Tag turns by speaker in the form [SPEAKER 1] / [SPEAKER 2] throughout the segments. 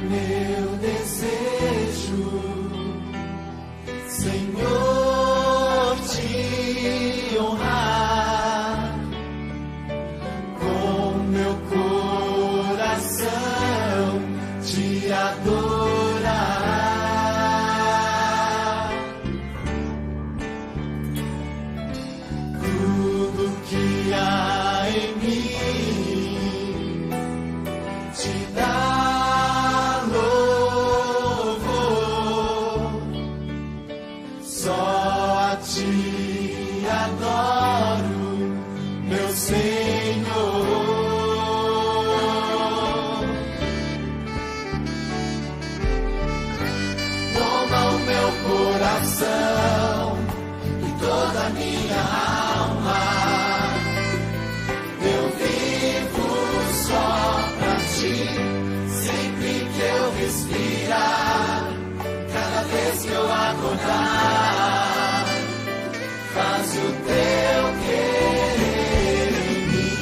[SPEAKER 1] meu desejo, Senhor, te honrar com meu coração, te adorar. Tudo que há em mim te dá louvor, só a ti adoro, meu Senhor. Toma o meu coração e toda a minha alma, eu vivo só pra ti, sempre que eu respirar, cada vez que eu acordar, faz o teu querer em mim.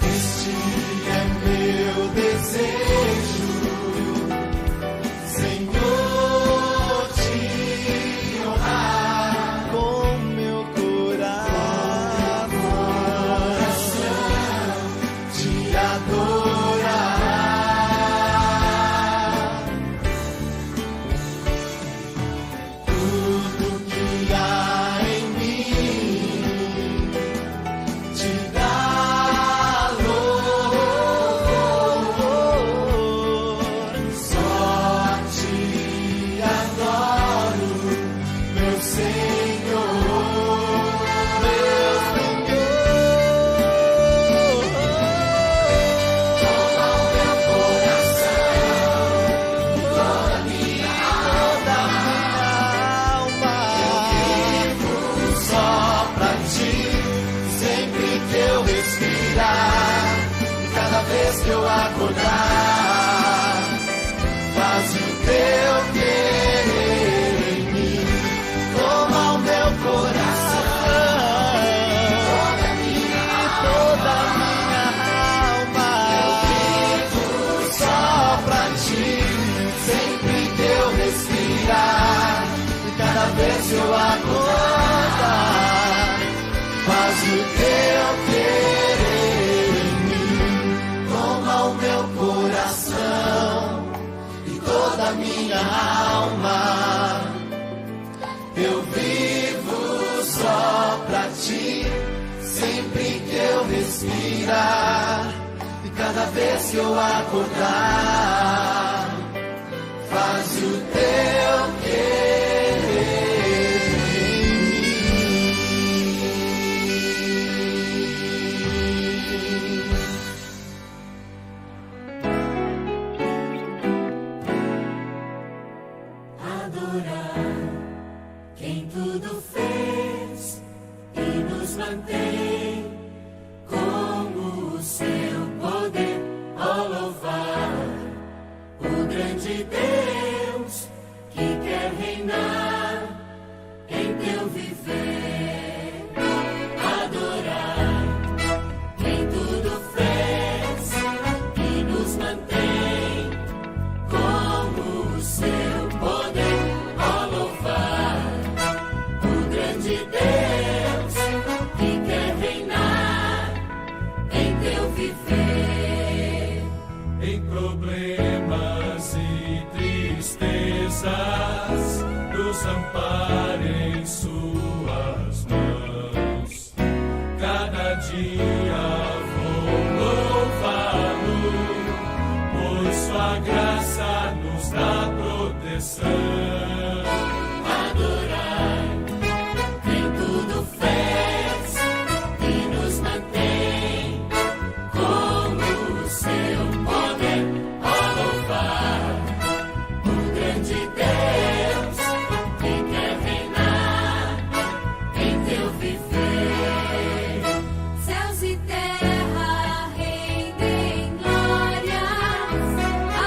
[SPEAKER 1] Este é meu desejo, Senhor, te honrar com meu coração, te adorar. Tudo que há em mim te dá louvor, só a ti adoro, meu Senhor, meu Senhor. Toma o meu coração, toda a minha alma, eu vivo só pra ti, sempre que eu respirar, e cada vez que eu acordar, faz o teu querer em mim. Toma o meu coração, toda a minha alma, eu vivo só pra ti, sempre que eu respirar, e cada vez que eu acordar, faz o teu querer em mim. Toma o meu coração e toda a minha alma, eu vivo só pra ti, sempre que eu respirar, e cada vez que eu acordar, faz o teu querer em mim.
[SPEAKER 2] Adorar quem tudo fez e nos mantém com o seu poder. Ó, louvar o grande Deus que quer reinar em teu viver. Adorar quem tudo fez e nos mantém com o seu poder. Ó, louvar o grande Deus que quer reinar em teu viver.
[SPEAKER 3] Em problemas e tristezas, nos ampare em suas mãos. Cada dia vou louvá-lo, pois sua graça nos dá proteção.
[SPEAKER 2] Adorar quem tudo fez e nos mantém com o seu poder. Ó, louvar o grande Deus que quer reinar em teu viver. Céus e terra rendem glórias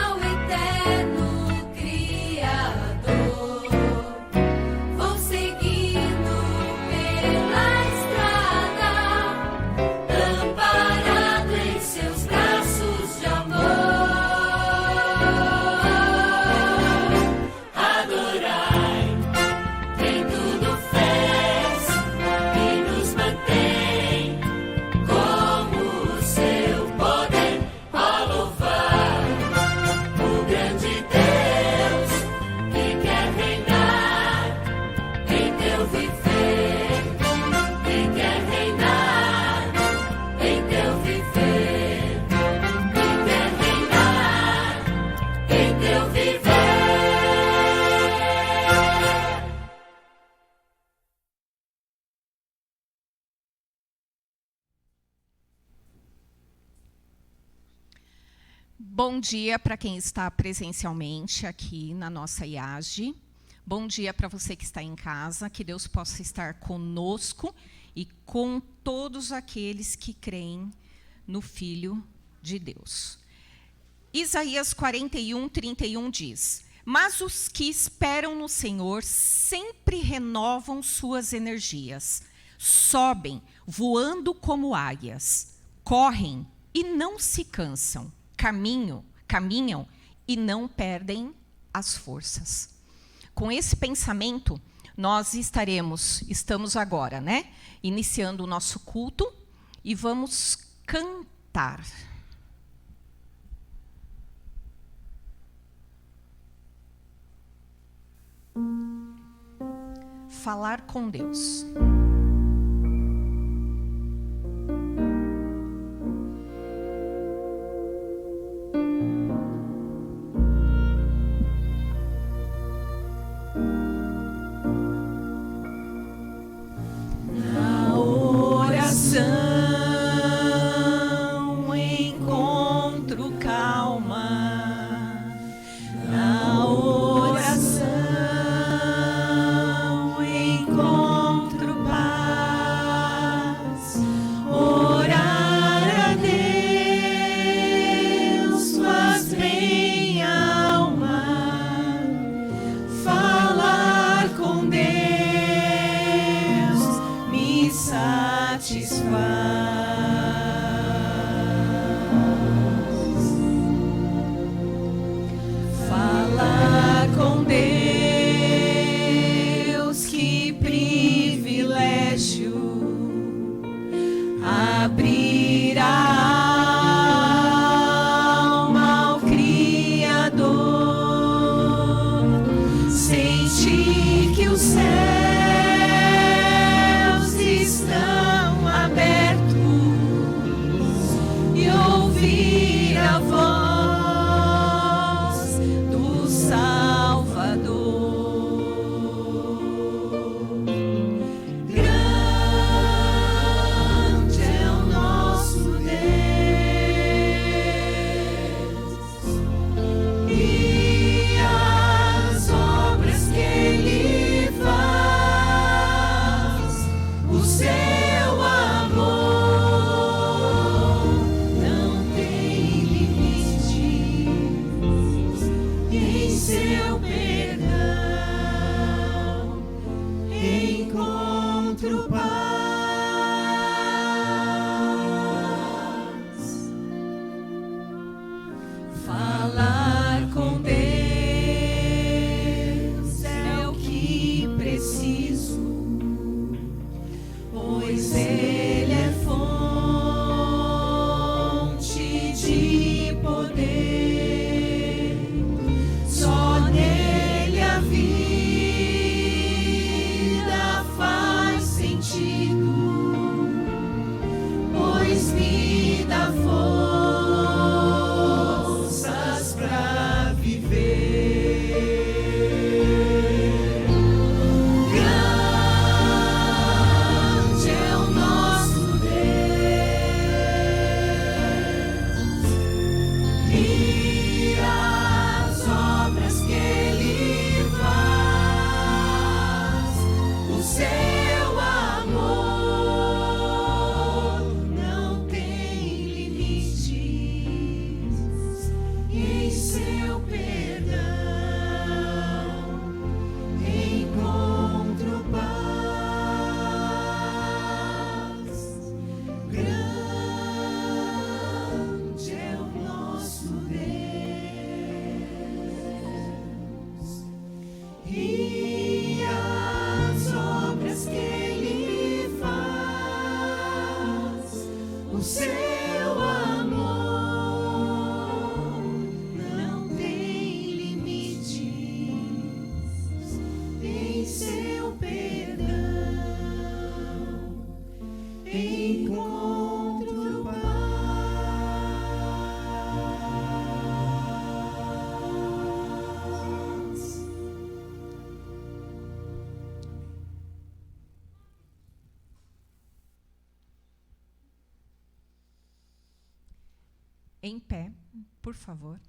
[SPEAKER 2] ao eterno Criador.
[SPEAKER 4] Bom dia para quem está presencialmente aqui na nossa IAGE. Bom dia para você que está em casa. Que Deus possa estar conosco e com todos aqueles que creem no Filho de Deus. Isaías 41, 31 diz: Mas os que esperam no Senhor sempre renovam suas energias. Sobem, voando como águias. Correm e não se cansam. Caminham e não perdem as forças. Com esse pensamento, nós estamos agora, né? Iniciando o nosso culto e vamos cantar. Falar com Deus.
[SPEAKER 5] Encontro calma, na oração encontro paz, orar a Deus faz bem a alma, falar com Deus me satisfaz. Com Deus, que privilégio, abrir a alma ao Criador, sentir que os céus estão abertos e ouvir a voz
[SPEAKER 4] Em pé, por favor.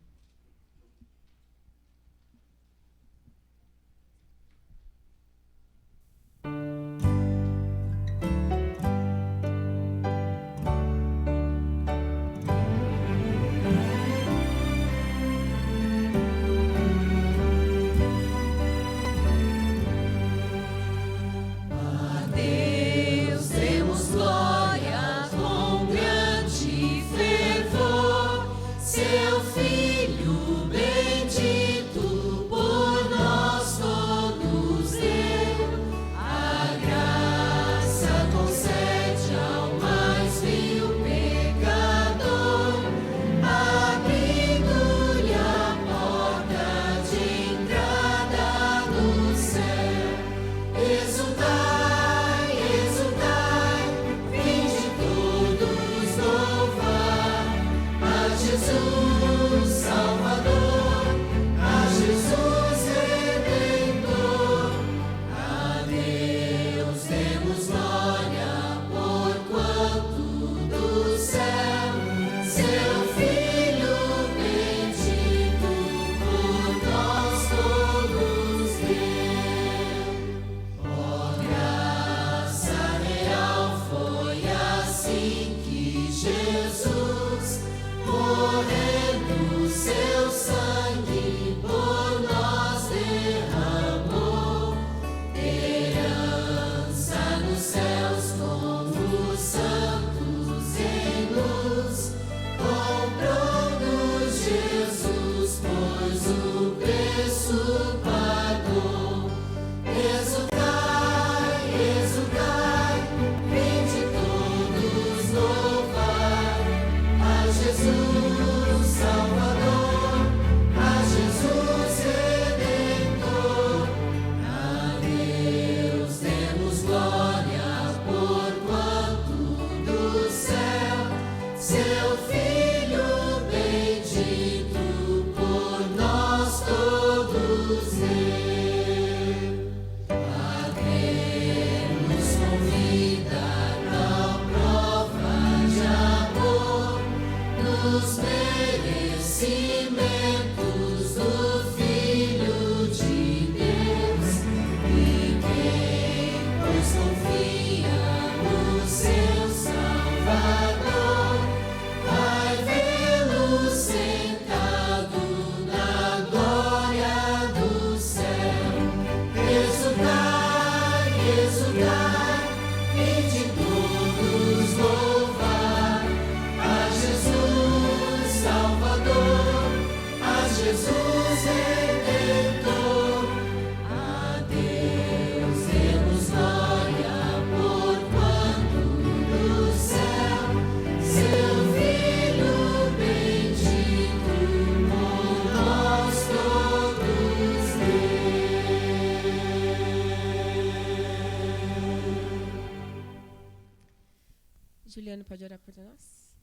[SPEAKER 6] Juliano, pode orar por nós?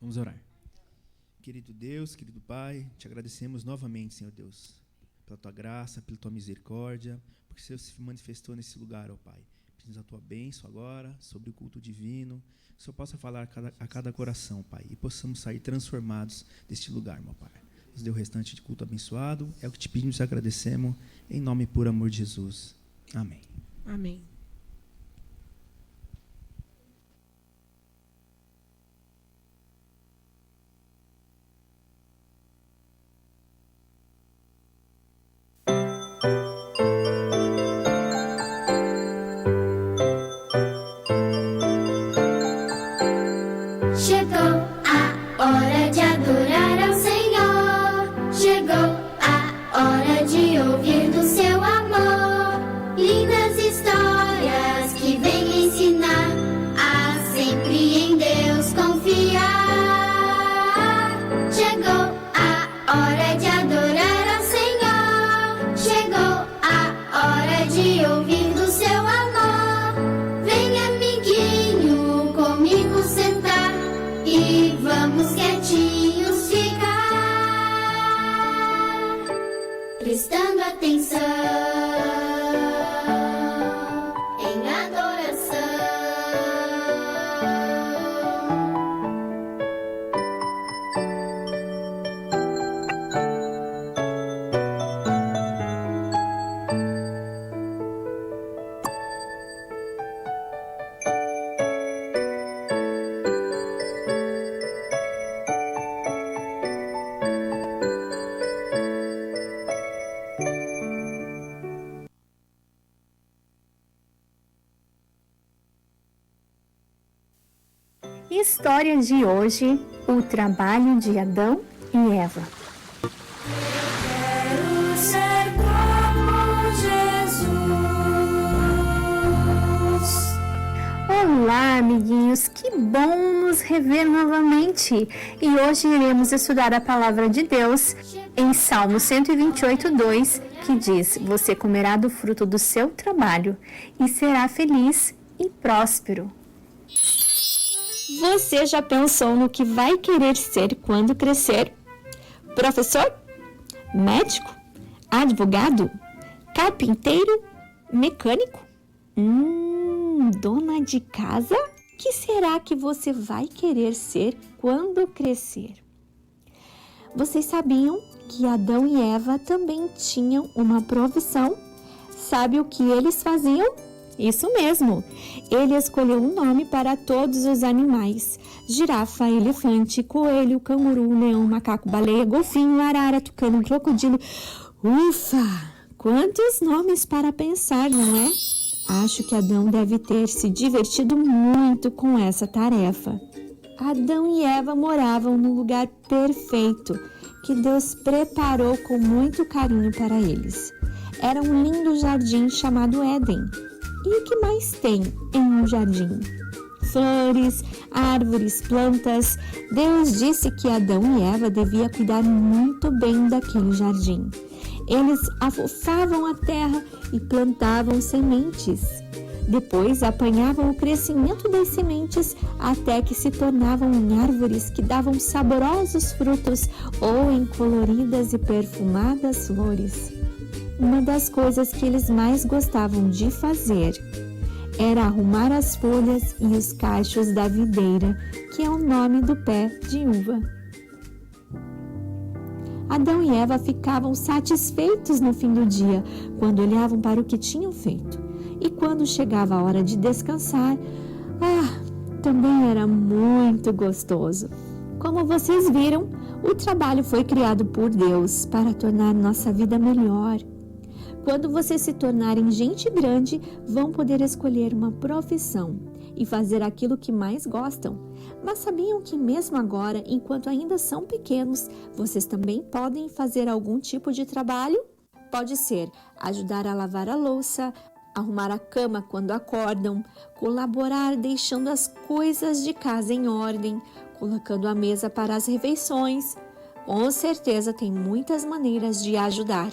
[SPEAKER 7] Vamos orar. Querido Deus, querido Pai, te agradecemos novamente, Senhor Deus, pela Tua graça, pela Tua misericórdia, porque o Senhor se manifestou nesse lugar, ó Pai. Pedimos a Tua bênção agora sobre o culto divino, que o Senhor possa falar a cada coração, Pai, e possamos sair transformados deste lugar, meu Pai. Nos dê o restante de culto abençoado, é o que te pedimos e agradecemos, em nome e por amor de Jesus. Amém.
[SPEAKER 6] Amém.
[SPEAKER 8] Chegou a hora de adorar ao Senhor. Chegou a hora de ouvir do seu amor. Lindas histórias
[SPEAKER 9] história de hoje, o trabalho de Adão e Eva.
[SPEAKER 5] Quero ser como Jesus.
[SPEAKER 9] Olá, amiguinhos, que bom nos rever novamente. E hoje iremos estudar a palavra de Deus em Salmo 128:2, que diz: você comerá do fruto do seu trabalho e será feliz e próspero. Você já pensou no que vai querer ser quando crescer? Professor? Médico? Advogado? Carpinteiro? Mecânico? Dona de casa? O que será que você vai querer ser quando crescer? Vocês sabiam que Adão e Eva também tinham uma profissão? Sabe o que eles faziam? Isso mesmo, ele escolheu um nome para todos os animais: girafa, elefante, coelho, canguru, leão, macaco, baleia, golfinho, arara, tucano, crocodilo. Ufa! Quantos nomes para pensar, não é? Acho que Adão deve ter se divertido muito com essa tarefa. Adão e Eva moravam no lugar perfeito que Deus preparou com muito carinho para eles. Era um lindo jardim chamado Éden. E o que mais tem em um jardim? Flores, árvores, plantas. Deus disse que Adão e Eva deviam cuidar muito bem daquele jardim. Eles afofavam a terra e plantavam sementes. Depois apanhavam o crescimento das sementes até que se tornavam em árvores que davam saborosos frutos ou em coloridas e perfumadas flores. Uma das coisas que eles mais gostavam de fazer era arrumar as folhas e os cachos da videira, que é o nome do pé de uva. Adão e Eva ficavam satisfeitos no fim do dia, quando olhavam para o que tinham feito. E quando chegava a hora de descansar, também era muito gostoso. Como vocês viram, o trabalho foi criado por Deus para tornar nossa vida melhor. Quando vocês se tornarem gente grande, vão poder escolher uma profissão e fazer aquilo que mais gostam. Mas sabiam que mesmo agora, enquanto ainda são pequenos, vocês também podem fazer algum tipo de trabalho? Pode ser ajudar a lavar a louça, arrumar a cama quando acordam, colaborar deixando as coisas de casa em ordem, colocando a mesa para as refeições. Com certeza tem muitas maneiras de ajudar.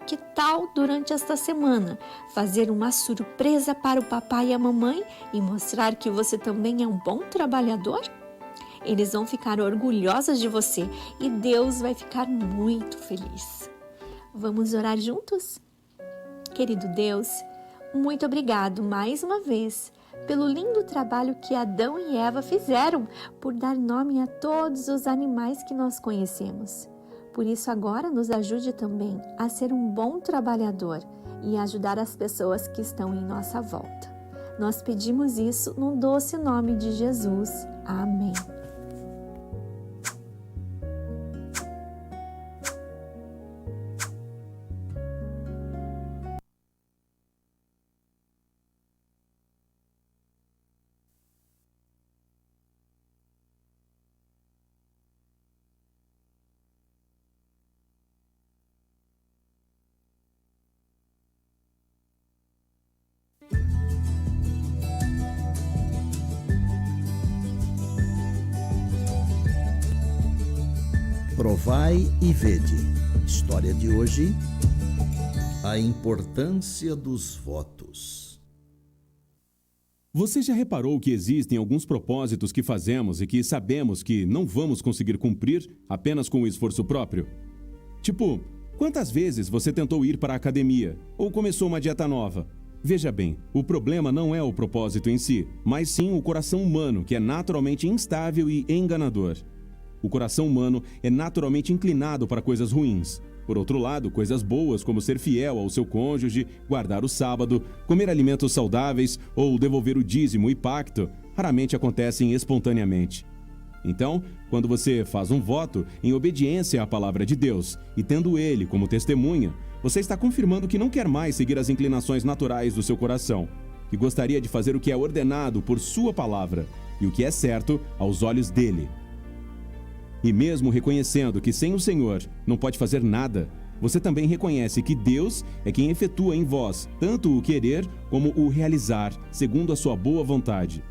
[SPEAKER 9] Que tal, durante esta semana, fazer uma surpresa para o papai e a mamãe e mostrar que você também é um bom trabalhador? Eles vão ficar orgulhosos de você e Deus vai ficar muito feliz. Vamos orar juntos? Querido Deus, muito obrigado mais uma vez pelo lindo trabalho que Adão e Eva fizeram por dar nome a todos os animais que nós conhecemos. Por isso, agora nos ajude também a ser um bom trabalhador e ajudar as pessoas que estão em nossa volta. Nós pedimos isso no doce nome de Jesus. Amém.
[SPEAKER 10] Provai e vede. História de hoje: a importância dos votos.
[SPEAKER 11] Você já reparou que existem alguns propósitos que fazemos e que sabemos que não vamos conseguir cumprir apenas com o esforço próprio? Tipo, quantas vezes você tentou ir para a academia ou começou uma dieta nova? Veja bem, o problema não é o propósito em si, mas sim o coração humano, que é naturalmente instável e enganador. O coração humano é naturalmente inclinado para coisas ruins. Por outro lado, coisas boas como ser fiel ao seu cônjuge, guardar o sábado, comer alimentos saudáveis ou devolver o dízimo e pacto, raramente acontecem espontaneamente. Então, quando você faz um voto em obediência à palavra de Deus e tendo ele como testemunha, você está confirmando que não quer mais seguir as inclinações naturais do seu coração, que gostaria de fazer o que é ordenado por sua palavra e o que é certo aos olhos dele. E mesmo reconhecendo que sem o Senhor não pode fazer nada, você também reconhece que Deus é quem efetua em vós tanto o querer como o realizar, segundo a sua boa vontade.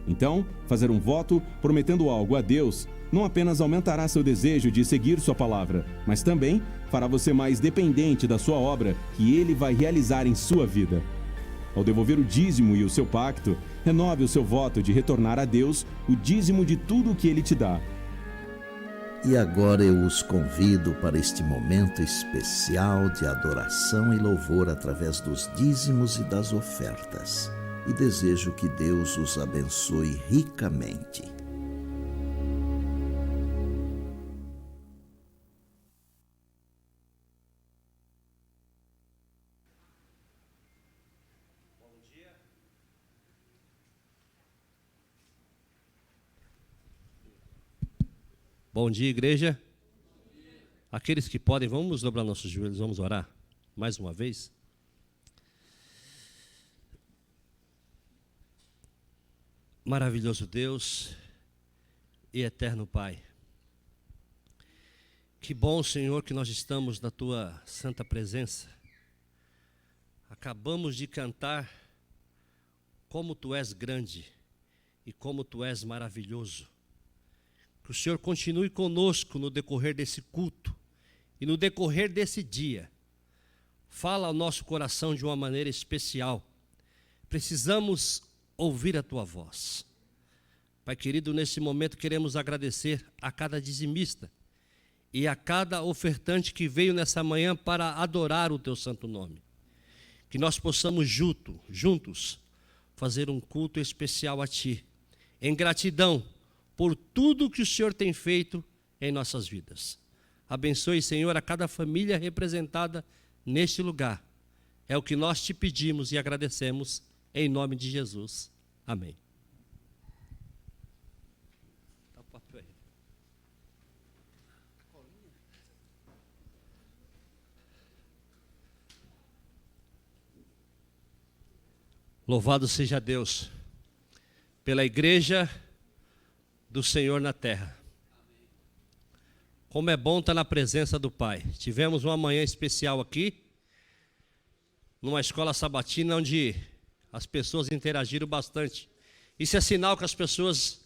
[SPEAKER 11] Então, fazer um voto prometendo algo a Deus não apenas aumentará seu desejo de seguir sua palavra, mas também fará você mais dependente da sua obra que Ele vai realizar em sua vida. Ao devolver o dízimo e o seu pacto, renove o seu voto de retornar a Deus o dízimo de tudo o que Ele te dá.
[SPEAKER 10] E agora eu os convido para este momento especial de adoração e louvor através dos dízimos e das ofertas. E desejo que Deus os abençoe ricamente.
[SPEAKER 12] Bom dia, igreja. Aqueles que podem, vamos dobrar nossos joelhos, vamos orar mais uma vez. Maravilhoso Deus e eterno Pai. Que bom, Senhor, que nós estamos na Tua santa presença. Acabamos de cantar como Tu és grande e como Tu és maravilhoso. Que o Senhor continue conosco no decorrer desse culto e no decorrer desse dia. Fala ao nosso coração de uma maneira especial. Precisamos ouvir a Tua voz. Pai querido, nesse momento queremos agradecer a cada dizimista e a cada ofertante que veio nessa manhã para adorar o Teu santo nome. Que nós possamos juntos fazer um culto especial a Ti, em gratidão por tudo que o Senhor tem feito em nossas vidas. Abençoe, Senhor, a cada família representada neste lugar. É o que nós Te pedimos e agradecemos em nome de Jesus. Amém. Louvado seja Deus pela igreja do Senhor na terra. Como é bom estar na presença do Pai. Tivemos uma manhã especial aqui, numa escola sabatina, onde as pessoas interagiram bastante. Isso é sinal que as pessoas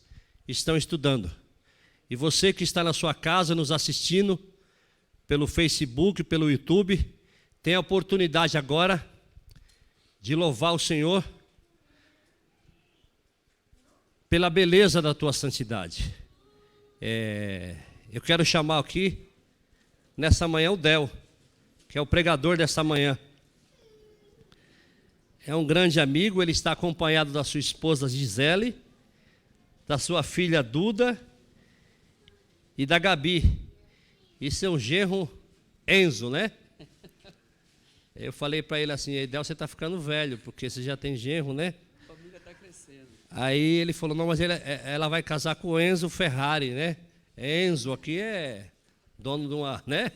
[SPEAKER 12] estão estudando. E você que está na sua casa nos assistindo, pelo Facebook, pelo YouTube, tem a oportunidade agora de louvar o Senhor pela beleza da Tua santidade. Eu quero chamar aqui, nessa manhã, o Del, que é o pregador dessa manhã. É um grande amigo, ele está acompanhado da sua esposa Gisele, da sua filha Duda e da Gabi. Isso é um genro Enzo, né? Eu falei para ele assim: Del, você está ficando velho, porque você já tem genro, né? A família está crescendo. Aí ele falou: não, mas ela vai casar com o Enzo Ferrari, né? Enzo aqui é dono de uma, né?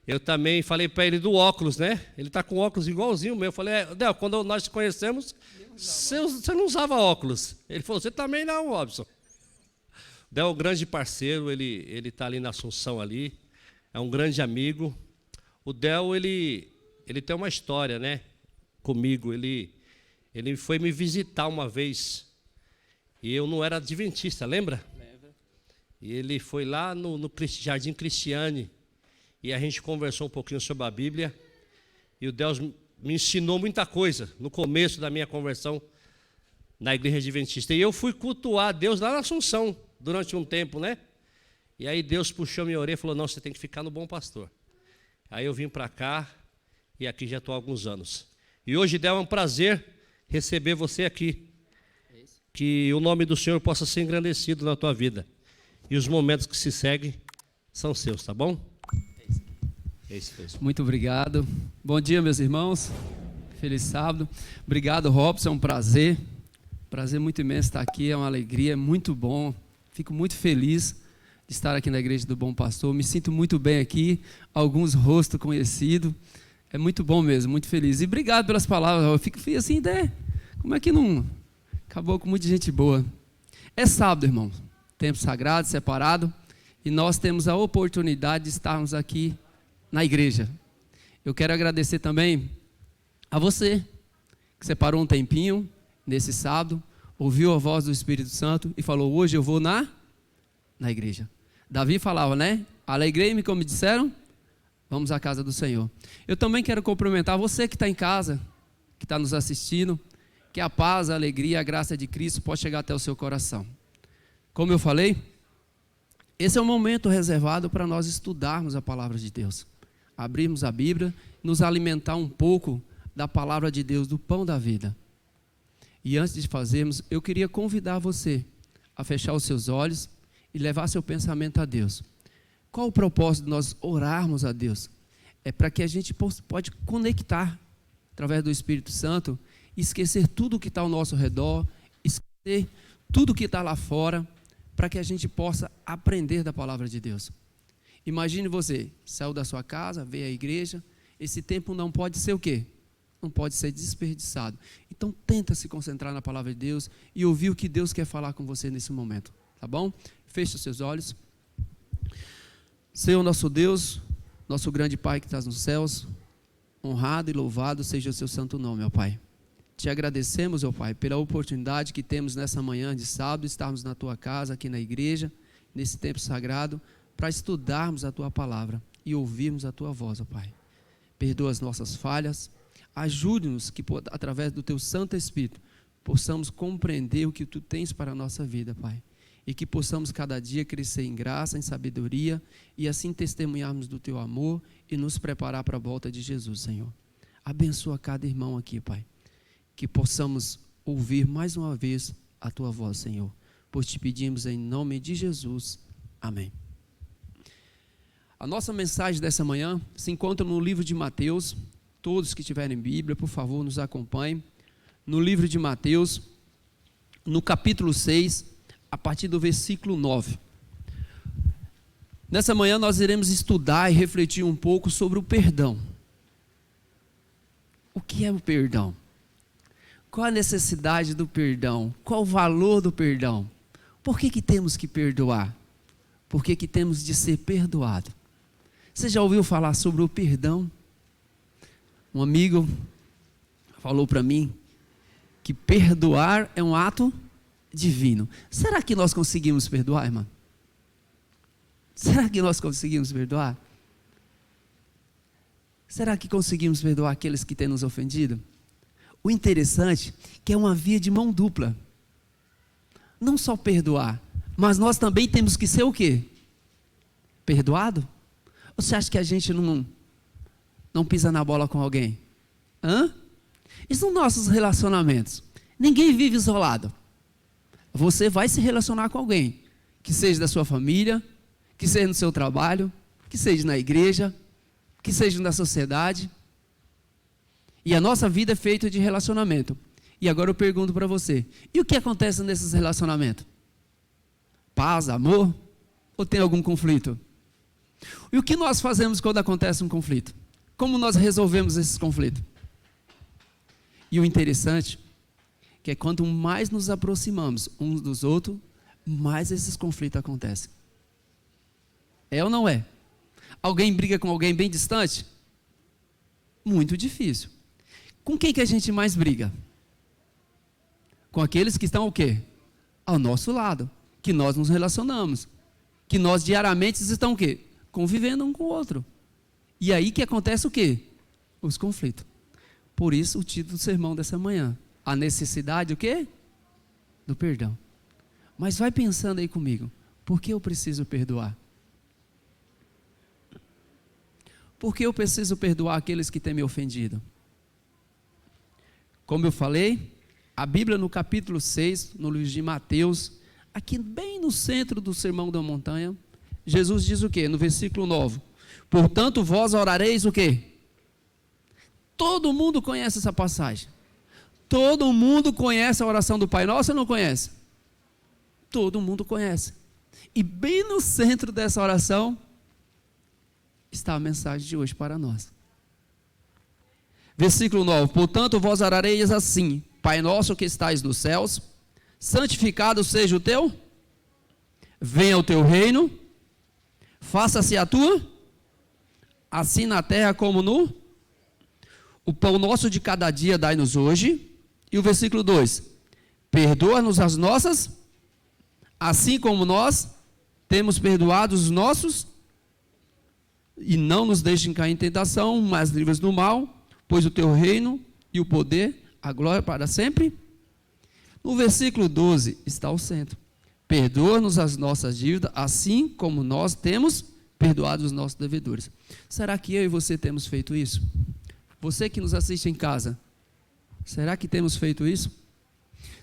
[SPEAKER 12] Eu também falei para ele do óculos, né? Ele está com óculos igualzinho o meu. Eu falei: Del, quando nós te conhecemos, você não usava óculos. Ele falou: você também não, Robson. Del é um grande parceiro, ele está ali na Assunção ali, é um grande amigo. O Del, ele tem uma história, né, comigo. Ele foi me visitar uma vez, e eu não era adventista, lembra? Lembra. E ele foi lá no Jardim Cristiane, e a gente conversou um pouquinho sobre a Bíblia, e o Del me ensinou muita coisa no começo da minha conversão na igreja adventista. E eu fui cultuar a Deus lá na Assunção, durante um tempo, né? E aí Deus puxou minha orelha e falou: não, você tem que ficar no Bom Pastor. Aí eu vim para cá e aqui já estou há alguns anos. E hoje, Del, é um prazer receber você aqui. Que o nome do Senhor possa ser engrandecido na tua vida. E os momentos que se seguem são seus, tá bom? É isso mesmo.
[SPEAKER 13] Muito obrigado. Bom dia, meus irmãos. Feliz sábado. Obrigado, Robson. É um prazer. Prazer muito imenso estar aqui. É uma alegria, é muito bom. Fico muito feliz de estar aqui na Igreja do Bom Pastor. Me sinto muito bem aqui, alguns rostos conhecidos. É muito bom mesmo, muito feliz. E obrigado pelas palavras. Eu fico assim, como é que não Acabou com muita gente boa. É sábado, irmão. Tempo sagrado, separado. E nós temos a oportunidade de estarmos aqui na igreja. Eu quero agradecer também a você, que separou um tempinho nesse sábado, ouviu a voz do Espírito Santo e falou, hoje eu vou na igreja. Davi falava, né? Alegrei-me, como disseram, vamos à casa do Senhor. Eu também quero cumprimentar você que está em casa, que está nos assistindo, que a paz, a alegria, a graça de Cristo pode chegar até o seu coração. Como eu falei, esse é um momento reservado para nós estudarmos a palavra de Deus, abrirmos a Bíblia, nos alimentar um pouco da palavra de Deus, do pão da vida. E antes de fazermos, eu queria convidar você a fechar os seus olhos e levar seu pensamento a Deus. Qual o propósito de nós orarmos a Deus? É para que a gente pode conectar através do Espírito Santo, esquecer tudo que está ao nosso redor, esquecer tudo que está lá fora, para que a gente possa aprender da palavra de Deus. Imagine você, saiu da sua casa, veio à igreja, esse tempo não pode ser o quê? Não pode ser desperdiçado. Então tenta se concentrar na palavra de Deus e ouvir o que Deus quer falar com você nesse momento, tá bom? Feche os seus olhos. Senhor nosso Deus, nosso grande Pai que estás nos céus, honrado e louvado seja o seu santo nome, ó Pai. Te agradecemos, ó Pai, pela oportunidade que temos nessa manhã de sábado, estarmos na Tua casa, aqui na igreja, nesse tempo sagrado, para estudarmos a Tua palavra e ouvirmos a Tua voz, ó Pai. Perdoa as nossas falhas, ajude-nos que, através do Teu Santo Espírito, possamos compreender o que Tu tens para a nossa vida, Pai. E que possamos cada dia crescer em graça, em sabedoria, e assim testemunharmos do Teu amor e nos preparar para a volta de Jesus, Senhor. Abençoa cada irmão aqui, Pai. Que possamos ouvir mais uma vez a Tua voz, Senhor. Pois te pedimos em nome de Jesus. Amém. A nossa mensagem dessa manhã se encontra no livro de Mateus. Todos que tiverem Bíblia, por favor, nos acompanhem. No livro de Mateus, no capítulo 6, a partir do versículo 9. Nessa manhã nós iremos estudar e refletir um pouco sobre o perdão. O que é o perdão? Qual a necessidade do perdão? Qual o valor do perdão? Por que temos que perdoar? Por que temos de ser perdoado? Você já ouviu falar sobre o perdão? Um amigo falou para mim que perdoar é um ato divino. Será que nós conseguimos perdoar, irmão? Será que nós conseguimos perdoar? Será que conseguimos perdoar aqueles que têm nos ofendido? O interessante é que é uma via de mão dupla. Não só perdoar, mas nós também temos que ser o quê? Perdoado? Ou você acha que a gente não pisa na bola com alguém? E são nossos relacionamentos. Ninguém vive isolado. Você vai se relacionar com alguém, que seja da sua família, que seja no seu trabalho, que seja na igreja, que seja na sociedade. E a nossa vida é feita de relacionamento. E agora eu pergunto para você, e o que acontece nesses relacionamentos? Paz, amor? Ou tem algum conflito? E o que nós fazemos quando acontece um conflito? Como nós resolvemos esses conflitos? E o interessante que é quanto mais nos aproximamos uns dos outros, mais esses conflitos acontecem. É ou não é? Alguém briga com alguém bem distante? Muito difícil. Com quem que a gente mais briga? Com aqueles que estão o quê? Ao nosso lado, que nós nos relacionamos, que nós diariamente estão o quê? Convivendo um com o outro. E aí que acontece o quê? Os conflitos. Por isso o título do sermão dessa manhã. A necessidade o quê? Do perdão. Mas vai pensando aí comigo. Por que eu preciso perdoar? Por que eu preciso perdoar aqueles que têm me ofendido? Como eu falei, a Bíblia no capítulo 6, no livro de Mateus, aqui bem no centro do Sermão da Montanha, Jesus diz o quê? No versículo 9. Portanto, vós orareis o quê? Todo mundo conhece essa passagem. Todo mundo conhece a oração do Pai Nosso ou não conhece? Todo mundo conhece. E bem no centro dessa oração está a mensagem de hoje para nós. Versículo 9. Portanto, vós orareis assim: Pai nosso que estais nos céus, santificado seja o teu, venha o teu reino, faça-se a tua, assim na terra como no, o pão nosso de cada dia dai-nos hoje. E o versículo 2, perdoa-nos as nossas, assim como nós temos perdoado os nossos, e não nos deixem cair em tentação, mas livra-nos do mal, pois o teu reino e o poder, a glória para sempre. No versículo 12 está o centro. Perdoa-nos as nossas dívidas, assim como nós temos perdoado os nossos devedores. Será que eu e você temos feito isso? Você que nos assiste em casa, será que temos feito isso?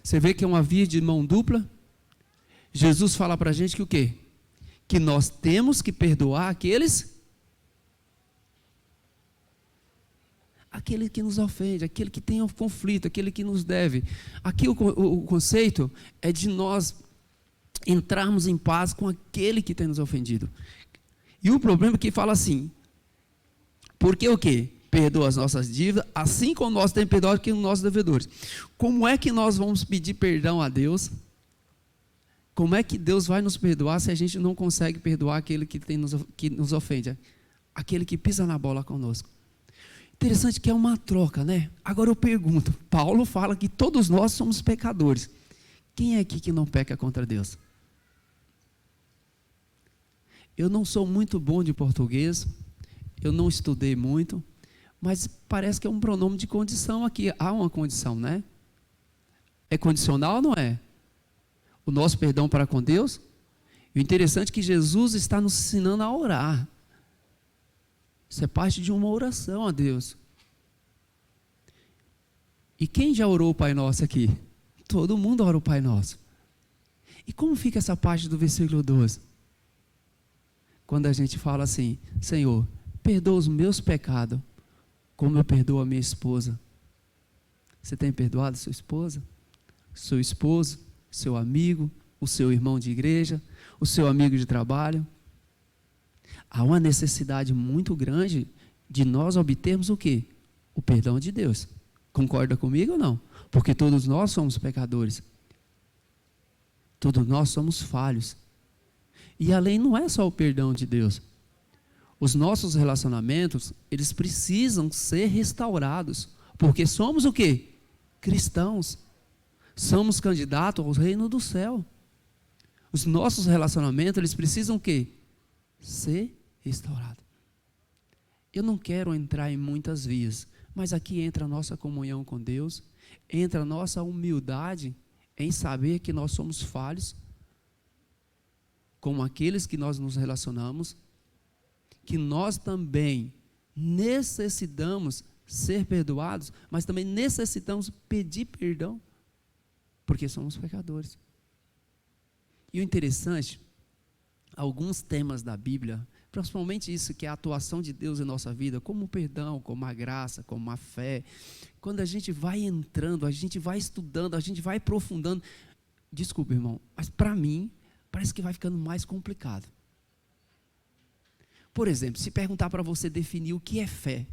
[SPEAKER 13] Você vê que é uma via de mão dupla? Jesus fala para a gente que o quê? Que nós temos que perdoar aquele que nos ofende, aquele que tem um conflito, aquele que nos deve. Aqui o conceito é de nós entrarmos em paz com aquele que tem nos ofendido. E o problema é que fala assim, porque o quê? Perdoa as nossas dívidas, assim como nós temos perdoado os nossos devedores. Como é que nós vamos pedir perdão a Deus? Como é que Deus vai nos perdoar se a gente não consegue perdoar aquele que nos ofende? Aquele que pisa na bola conosco. Interessante que é uma troca, né? Agora eu pergunto, Paulo fala que todos nós somos pecadores. Quem é aqui que não peca contra Deus? Eu não sou muito bom de português, eu não estudei muito, mas parece que é um pronome de condição aqui. Há uma condição, né? É condicional ou não é? O nosso perdão para com Deus? E o interessante é que Jesus está nos ensinando a orar. Isso é parte de uma oração a Deus. E quem já orou o Pai Nosso aqui? Todo mundo ora o Pai Nosso. E como fica essa parte do versículo 12? Quando a gente fala assim, Senhor, perdoa os meus pecados, como eu perdoo a minha esposa. Você tem perdoado sua esposa? Seu esposo? Seu amigo? O seu irmão de igreja? O seu amigo de trabalho? Há uma necessidade muito grande de nós obtermos o quê? O perdão de Deus. Concorda comigo ou não? Porque todos nós somos pecadores. Todos nós somos falhos. E a lei não é só o perdão de Deus. Os nossos relacionamentos, eles precisam ser restaurados. Porque somos o quê? Cristãos. Somos candidatos ao reino do céu. Os nossos relacionamentos, eles precisam o quê? Ser restaurado. Eu não quero entrar em muitas vias, mas aqui entra a nossa comunhão com Deus, entra a nossa humildade em saber que nós somos falhos, como aqueles que nós nos relacionamos, que nós também necessitamos ser perdoados, mas também necessitamos pedir perdão, porque somos pecadores. E o interessante, alguns temas da Bíblia, principalmente isso que é a atuação de Deus em nossa vida, como o perdão, como a graça, como a fé, quando a gente vai entrando, a gente vai estudando, a gente vai aprofundando, desculpa irmão, mas para mim, parece que vai ficando mais complicado. Por exemplo, se perguntar para você definir o que é fé,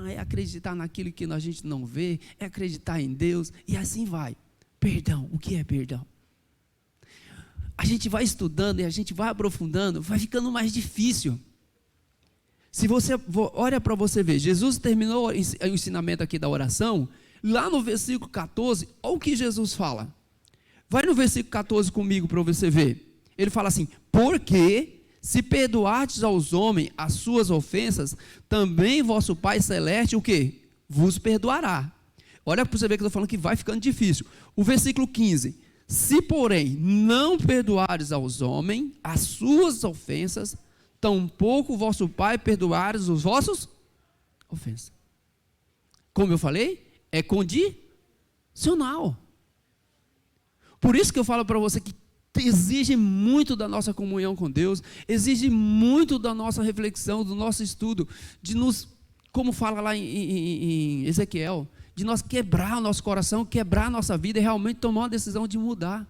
[SPEAKER 13] é acreditar naquilo que a gente não vê, é acreditar em Deus, e assim vai. Perdão, o que é perdão? A gente vai estudando e a gente vai aprofundando, vai ficando mais difícil. Se você olha para você ver, Jesus terminou o ensinamento aqui da oração, lá no versículo 14, olha o que Jesus fala. Vai no versículo 14 comigo para você ver. Ele fala assim, porque se perdoardes aos homens as suas ofensas, também vosso Pai Celeste, o quê? Vos perdoará. Olha para você ver que eu estou falando que vai ficando difícil. O versículo 15, se porém não perdoares aos homens as suas ofensas, tampouco vosso Pai perdoares os vossos ofensas. Como eu falei, é condicional. Por isso que eu falo para você que exige muito da nossa comunhão com Deus, exige muito da nossa reflexão, do nosso estudo, de nos, como fala lá em Ezequiel, de nós quebrar o nosso coração, quebrar a nossa vida e realmente tomar uma decisão de mudar.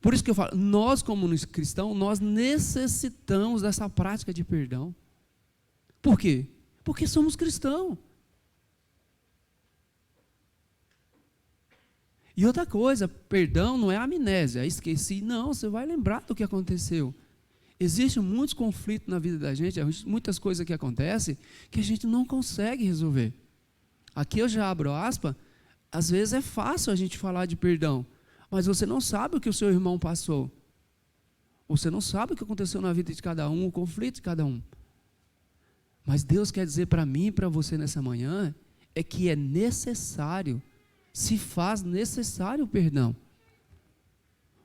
[SPEAKER 13] Por isso que eu falo, nós como cristãos, nós necessitamos dessa prática de perdão. Por quê? Porque somos cristãos. E outra coisa, perdão não é amnésia, esqueci. Não, você vai lembrar do que aconteceu. Existem muitos conflitos na vida da gente, muitas coisas que acontecem que a gente não consegue resolver. Aqui eu já abro aspas, às vezes é fácil a gente falar de perdão, mas você não sabe o que o seu irmão passou. Você não sabe o que aconteceu na vida de cada um, o conflito de cada um. Mas Deus quer dizer para mim e para você nessa manhã, é que é necessário, se faz necessário o perdão.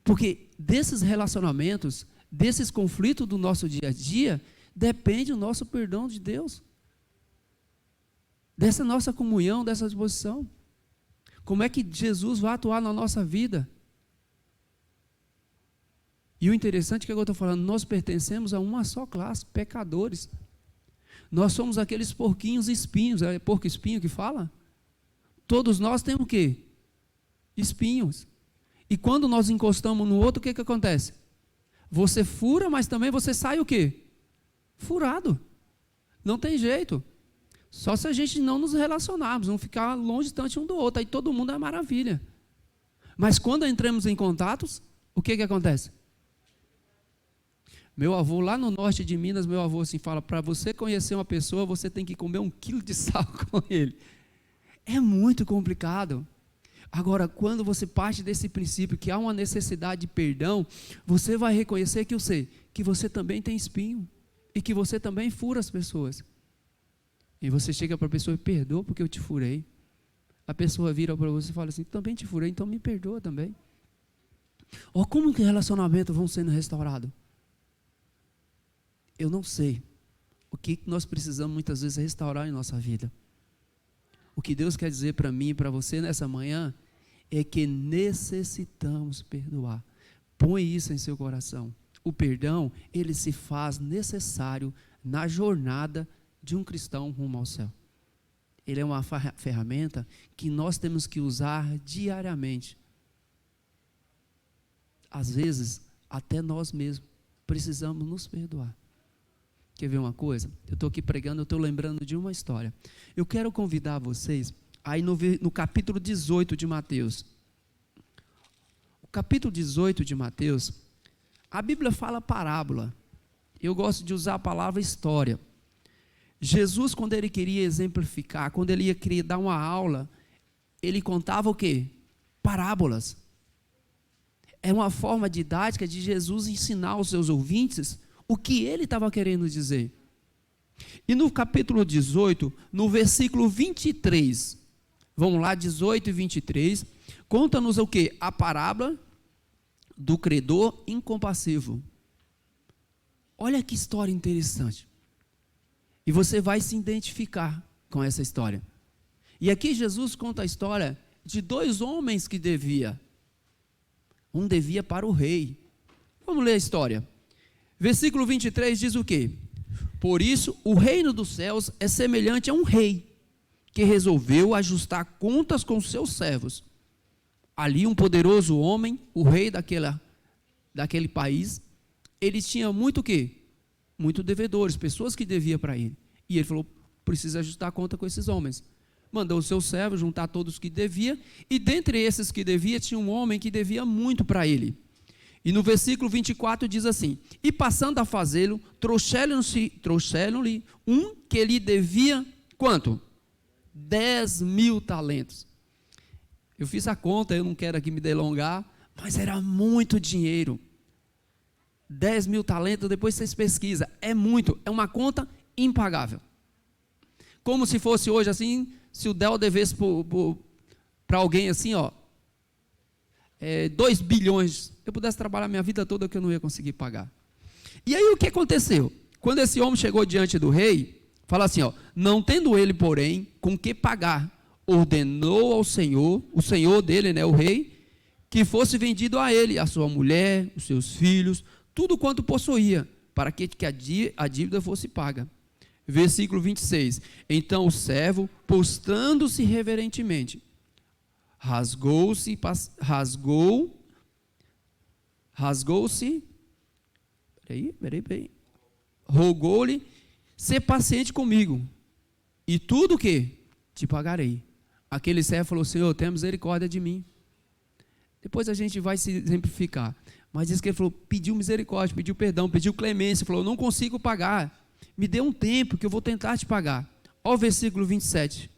[SPEAKER 13] Porque desses relacionamentos, desses conflitos do nosso dia a dia, depende o nosso perdão de Deus. Dessa nossa comunhão, dessa disposição. Como é que Jesus vai atuar na nossa vida? E o interessante é que eu estou falando, nós pertencemos a uma só classe, pecadores. Nós somos aqueles porquinhos espinhos, é porco espinho que fala? Todos nós temos o quê? Espinhos. E quando nós encostamos no outro, o que acontece? Você fura, mas também você sai o quê? Furado. Não tem jeito. Só se a gente não nos relacionarmos, não ficar longe distante um do outro, aí todo mundo é maravilha. Mas quando entramos em contatos, o que acontece? Meu avô, lá no norte de Minas, meu avô assim fala, para você conhecer uma pessoa, você tem que comer 1 quilo de sal com ele. É muito complicado. Agora, quando você parte desse princípio que há uma necessidade de perdão, você vai reconhecer que você também tem espinho e que você também fura as pessoas. E você chega para a pessoa e perdoa porque eu te furei. A pessoa vira para você e fala assim, também te furei, então me perdoa também. Ó, como que relacionamentos vão sendo restaurados? Eu não sei. O que nós precisamos muitas vezes restaurar em nossa vida. O que Deus quer dizer para mim e para você nessa manhã é que necessitamos perdoar. Põe isso em seu coração. O perdão, ele se faz necessário na jornada de um cristão rumo ao céu. Ele é uma ferramenta que nós temos que usar diariamente. Às vezes, até nós mesmos precisamos nos perdoar. Quer ver uma coisa? Eu estou aqui pregando, eu estou lembrando de uma história. Eu quero convidar vocês, aí no capítulo 18 de Mateus. O capítulo 18 de Mateus, a Bíblia fala parábola. Eu gosto de usar a palavra história. Jesus, quando ele queria exemplificar, quando ele queria dar uma aula, ele contava o quê? Parábolas. É uma forma didática de Jesus ensinar aos seus ouvintes o que ele estava querendo dizer. E no capítulo 18, no versículo 23, vamos lá, 18 e 23, conta-nos o quê? A parábola do credor incompassivo. Olha que história interessante. E você vai se identificar com essa história. E aqui Jesus conta a história de 2 homens que devia. Um devia para o rei. Vamos ler a história. Versículo 23 diz o quê? Por isso, o reino dos céus é semelhante a um rei, que resolveu ajustar contas com seus servos. Ali um poderoso homem, o rei daquele país, ele tinha muito o quê? Muito devedores, pessoas que deviam para ele. E ele falou, precisa ajustar a conta com esses homens. Mandou os seus servos juntar todos que devia, e dentre esses que devia, tinha um homem que devia muito para ele. E no versículo 24 diz assim, e passando a fazê-lo, trouxeram-lhe um que lhe devia, quanto? 10.000 talentos. Eu fiz a conta, eu não quero aqui me delongar, mas era muito dinheiro. 10.000 talentos, depois vocês pesquisam, é muito, é uma conta impagável. Como se fosse hoje assim, se o Del devesse para alguém assim, 2 bilhões, eu pudesse trabalhar minha vida toda que eu não ia conseguir pagar. E aí o que aconteceu? Quando esse homem chegou diante do rei, fala assim, não tendo ele, porém, com que pagar, ordenou ao Senhor, o Senhor dele, né, o rei, que fosse vendido a ele, a sua mulher, os seus filhos, tudo quanto possuía, para que a dívida fosse paga. Versículo 26, então o servo, postrando-se reverentemente, rasgou-se, rogou-lhe, ser paciente comigo, e tudo o que? Te pagarei. Aquele servo falou, Senhor, tenha misericórdia de mim. Depois a gente vai se exemplificar. Mas diz que ele falou, pediu misericórdia, pediu perdão, pediu clemência, falou, não consigo pagar, me dê um tempo que eu vou tentar te pagar. Olha o versículo 27.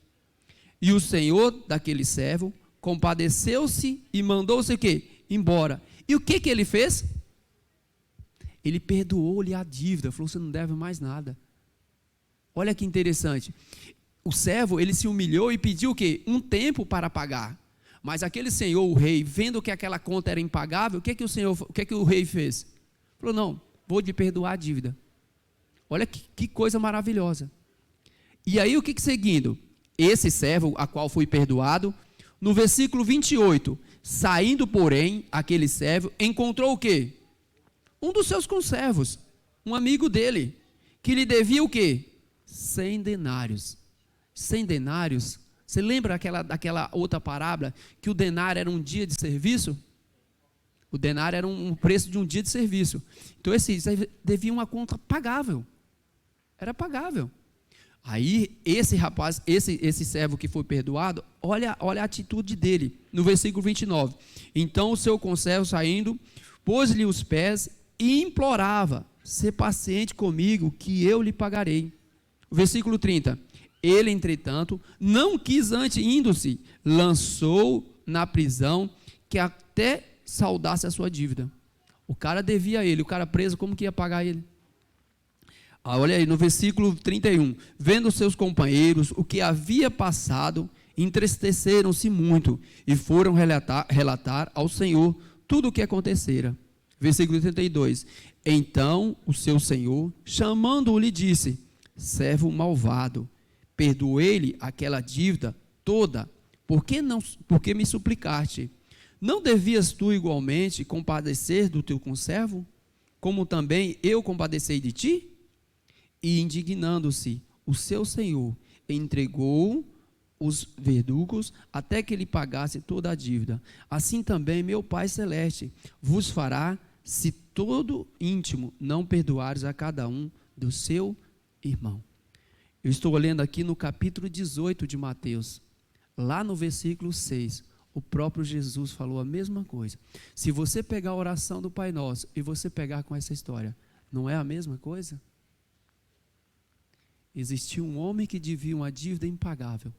[SPEAKER 13] E o Senhor daquele servo compadeceu-se e mandou-se o quê? Embora. E o que ele fez? Ele perdoou-lhe a dívida, falou, você não deve mais nada. Olha que interessante. O servo, ele se humilhou e pediu o quê? Um tempo para pagar. Mas aquele senhor, o rei, vendo que aquela conta era impagável, o que o rei fez? Falou, não, vou lhe perdoar a dívida. Olha que coisa maravilhosa. E aí o que seguindo? Esse servo, a qual foi perdoado, no versículo 28, saindo, porém, aquele servo, encontrou o quê? Um dos seus conservos, um amigo dele, que lhe devia o quê? 100 denários. 100 denários, você lembra daquela outra parábola, que o denário era um dia de serviço? O denário era um preço de um dia de serviço. Então, esse devia uma conta pagável. Era pagável. Aí, esse rapaz, esse servo que foi perdoado, olha a atitude dele, no versículo 29. Então, o seu conservo saindo, pôs-lhe os pés e implorava, ser paciente comigo, que eu lhe pagarei. Versículo 30. Ele, entretanto, não quis antes, indo-se, lançou na prisão, que até saudasse a sua dívida. O cara devia a ele, o cara preso, como que ia pagar ele? Olha aí, no versículo 31, vendo seus companheiros o que havia passado, entristeceram-se muito e foram relatar ao Senhor tudo o que acontecera. Versículo 32, então o seu senhor, chamando-o, lhe disse, servo malvado, perdoei-lhe aquela dívida toda, por que me suplicaste? Não devias tu igualmente compadecer do teu conservo, como também eu compadecei de ti? E indignando-se, o seu senhor entregou os verdugos até que ele pagasse toda a dívida. Assim também meu Pai Celeste vos fará, se todo íntimo não perdoares a cada um do seu irmão. Eu estou olhando aqui no capítulo 18 de Mateus, lá no versículo 6, o próprio Jesus falou a mesma coisa. Se você pegar a oração do Pai Nosso e você pegar com essa história, não é a mesma coisa? Existia um homem que devia uma dívida impagável.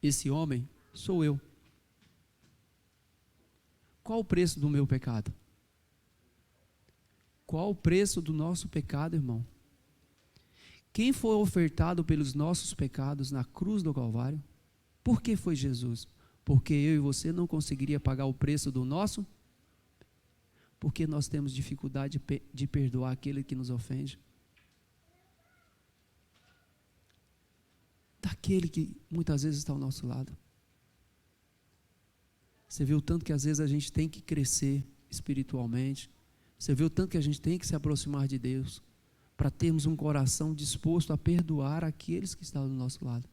[SPEAKER 13] Esse homem sou eu. Qual o preço do meu pecado? Qual o preço do nosso pecado, irmão? Quem foi ofertado pelos nossos pecados na cruz do Calvário? Por que foi Jesus? Porque eu e você não conseguiria pagar o preço do nosso? Porque nós temos dificuldade de perdoar aquele que nos ofende? Daquele que muitas vezes está ao nosso lado. Você viu o tanto que às vezes a gente tem que crescer espiritualmente. Você viu o tanto que a gente tem que se aproximar de Deus para termos um coração disposto a perdoar aqueles que estão do nosso lado.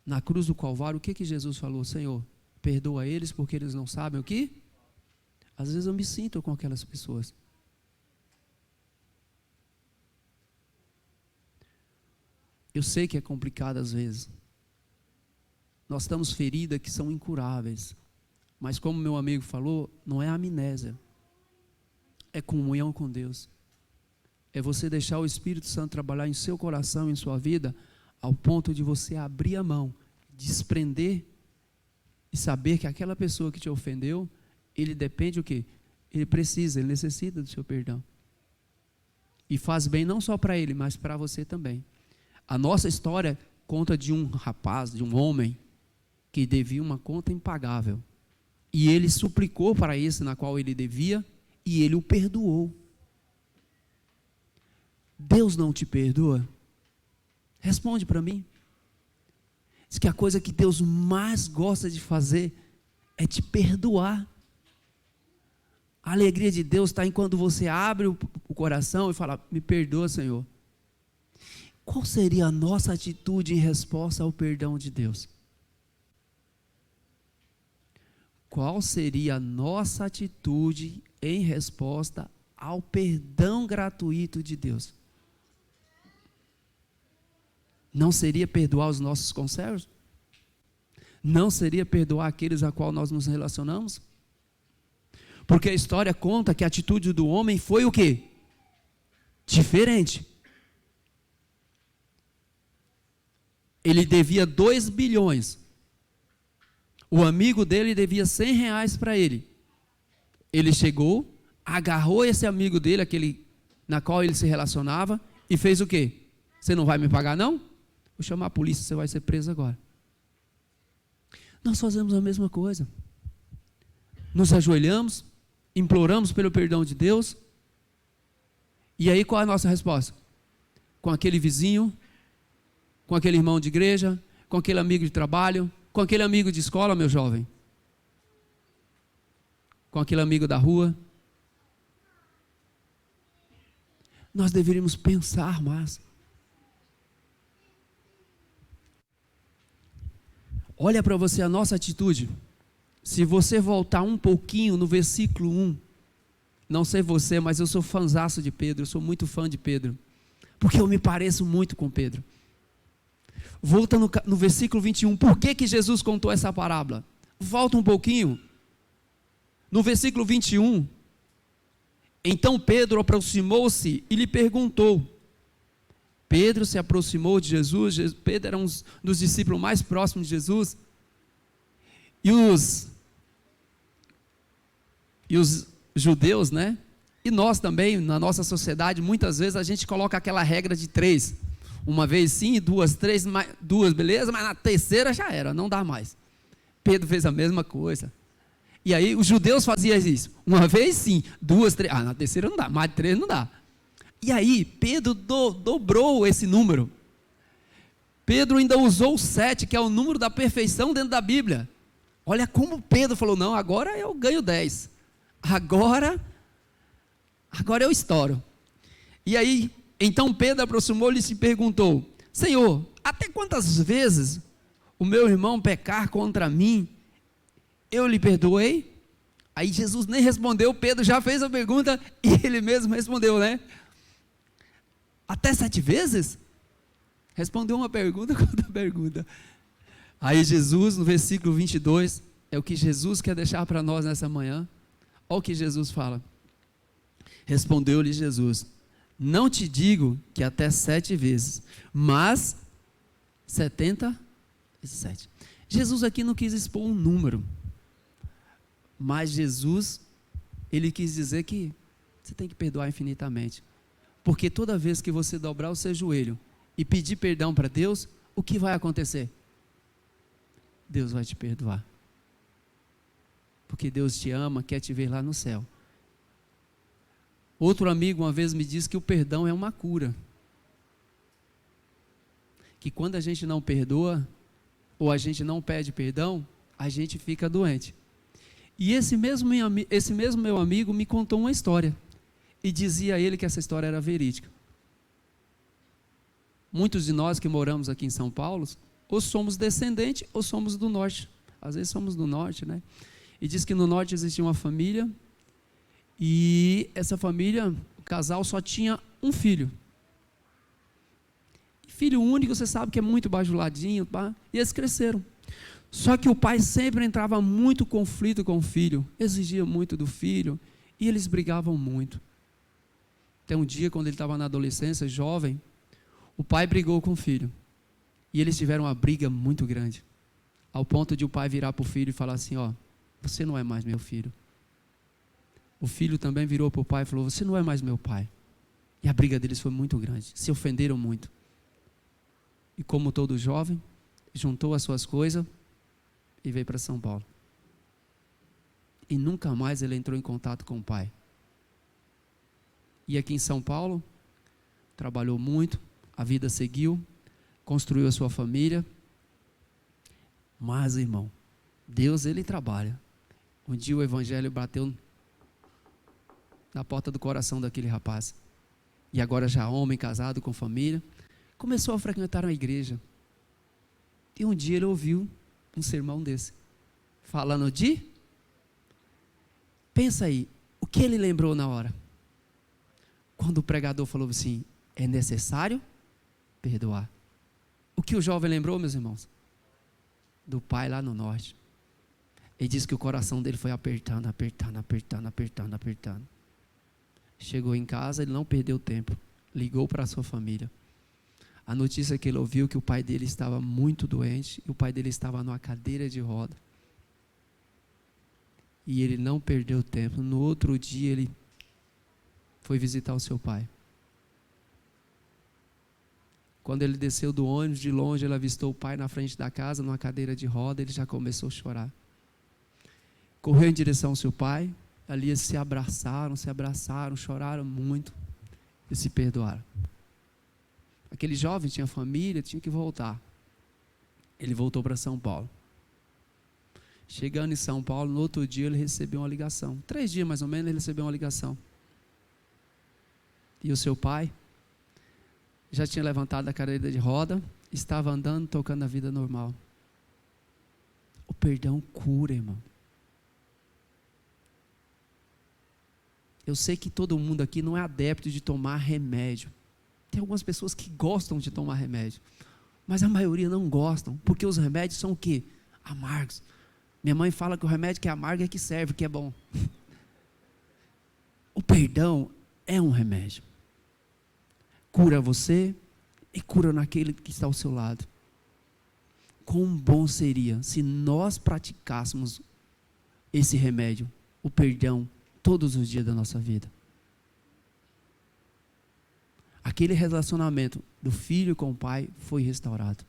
[SPEAKER 13] Na cruz do Calvário, o que Jesus falou? Senhor, perdoa eles porque eles não sabem o que? Às vezes eu me sinto com aquelas pessoas. Eu sei que é complicado às vezes. Nós estamos feridas que são incuráveis. Mas como meu amigo falou, não é amnésia. É comunhão com Deus. É você deixar o Espírito Santo trabalhar em seu coração, em sua vida, ao ponto de você abrir a mão, desprender e saber que aquela pessoa que te ofendeu, ele depende o quê? Ele necessita do seu perdão. E faz bem não só para ele, mas para você também. A nossa história conta de um rapaz, de um homem, que devia uma conta impagável. E ele suplicou para esse na qual ele devia, e ele o perdoou. Deus não te perdoa? Responde para mim. Diz que a coisa que Deus mais gosta de fazer é te perdoar. A alegria de Deus está em quando você abre o coração e fala, me perdoa, Senhor. Qual seria a nossa atitude em resposta ao perdão de Deus? Qual seria a nossa atitude em resposta ao perdão gratuito de Deus? Não seria perdoar os nossos conservos? não seria perdoar aqueles a qual nós nos relacionamos? Porque a história conta que a atitude do homem foi o quê? Diferente. Ele devia 2 bilhões. O amigo dele devia R$100 para ele. Ele chegou, agarrou esse amigo dele, aquele na qual ele se relacionava, e fez o quê? Você não vai me pagar, não? Vou chamar a polícia, você vai ser preso agora. Nós fazemos a mesma coisa. Nos ajoelhamos, imploramos pelo perdão de Deus, e aí qual é a nossa resposta? Com aquele vizinho, com aquele irmão de igreja, com aquele amigo de trabalho, com aquele amigo de escola, meu jovem, com aquele amigo da rua. Nós deveríamos pensar mais. Olha para você a nossa atitude. Se você voltar um pouquinho no versículo 1, não sei você, mas eu sou fãzaço de Pedro, eu sou muito fã de Pedro, porque eu me pareço muito com Pedro. Volta no versículo 21, por que Jesus contou essa parábola? Volta um pouquinho. No versículo 21, então Pedro aproximou-se e lhe perguntou. Pedro se aproximou de Jesus, Pedro era um dos discípulos mais próximos de Jesus, e os judeus, né? E nós também, na nossa sociedade, muitas vezes a gente coloca aquela regra de 3. Uma vez sim, 2, 3, 2, beleza, mas na terceira já era, não dá mais. Pedro fez a mesma coisa. E aí os judeus faziam isso. Uma vez sim, 2, 3, na terceira não dá, mais de 3 não dá. E aí Pedro dobrou esse número. Pedro ainda usou o 7, que é o número da perfeição dentro da Bíblia. Olha como Pedro falou, não, agora eu ganho 10. Agora eu estouro. E aí, então Pedro aproximou-lhe e se perguntou, Senhor, até quantas vezes o meu irmão pecar contra mim, eu lhe perdoei? Aí Jesus nem respondeu, Pedro já fez a pergunta e ele mesmo respondeu, né? Até 7 vezes? Respondeu uma pergunta com outra pergunta. Aí Jesus, no versículo 22, é o que Jesus quer deixar para nós nessa manhã. Olha o que Jesus fala. Respondeu-lhe Jesus, não te digo que até 7 vezes, mas 77. Jesus aqui não quis expor um número, mas Jesus, ele quis dizer que você tem que perdoar infinitamente. Porque toda vez que você dobrar o seu joelho e pedir perdão para Deus, o que vai acontecer? Deus vai te perdoar. Porque Deus te ama, quer te ver lá no céu. Outro amigo uma vez me disse que o perdão é uma cura. Que quando a gente não perdoa, ou a gente não pede perdão, a gente fica doente. E esse mesmo meu amigo me contou uma história. E dizia a ele que essa história era verídica. Muitos de nós que moramos aqui em São Paulo, ou somos descendentes, ou somos do norte. Às vezes somos do norte, né? E diz que no norte existia uma família, e essa família, o casal só tinha um filho. Filho único, você sabe que é muito bajuladinho, tá? E eles cresceram. Só que o pai sempre entrava muito em conflito com o filho, exigia muito do filho, e eles brigavam muito. Até um dia, quando ele estava na adolescência, jovem, o pai brigou com o filho. E eles tiveram uma briga muito grande. Ao ponto de o pai virar para o filho e falar assim, ó, você não é mais meu filho. O filho também virou para o pai e falou, você não é mais meu pai. E a briga deles foi muito grande, se ofenderam muito. E como todo jovem, juntou as suas coisas e veio para São Paulo. E nunca mais ele entrou em contato com o pai. E aqui em São Paulo, trabalhou muito, a vida seguiu, construiu a sua família. Mas, irmão, Deus, ele trabalha. Um dia o evangelho bateu na porta do coração daquele rapaz. E agora já homem, casado, com família, começou a frequentar a igreja. E um dia ele ouviu um sermão desse, falando de... Pensa aí, o que ele lembrou na hora? Quando o pregador falou assim, é necessário perdoar. O que o jovem lembrou, meus irmãos? do pai lá no norte. Ele disse que o coração dele foi apertando, apertando, apertando, apertando, apertando. Chegou em casa, ele não perdeu tempo. Ligou para a sua família. A notícia que ele ouviu que o pai dele estava muito doente e o pai dele estava numa cadeira de roda. E ele não perdeu tempo. No outro dia ele foi visitar o seu pai. Quando ele desceu do ônibus, de longe ele avistou o pai na frente da casa, numa cadeira de roda, ele já começou a chorar. Correu em direção ao seu pai, ali eles se abraçaram, choraram muito e se perdoaram. Aquele jovem tinha família, tinha que voltar. Ele voltou para São Paulo. Chegando em São Paulo, no outro dia ele recebeu uma ligação. 3 dias mais ou menos ele recebeu uma ligação. E o seu pai já tinha levantado a cadeira de roda, estava andando, tocando a vida normal. O perdão cura, irmão. Eu sei que todo mundo aqui não é adepto de tomar remédio. Tem algumas pessoas que gostam de tomar remédio, mas a maioria não gostam, porque os remédios são o quê? Amargos. Minha mãe fala que o remédio que é amargo é que serve, que é bom. O perdão é um remédio. Cura você e cura naquele que está ao seu lado. Quão bom seria se nós praticássemos esse remédio, o perdão, todos os dias da nossa vida. Aquele relacionamento do filho com o pai foi restaurado.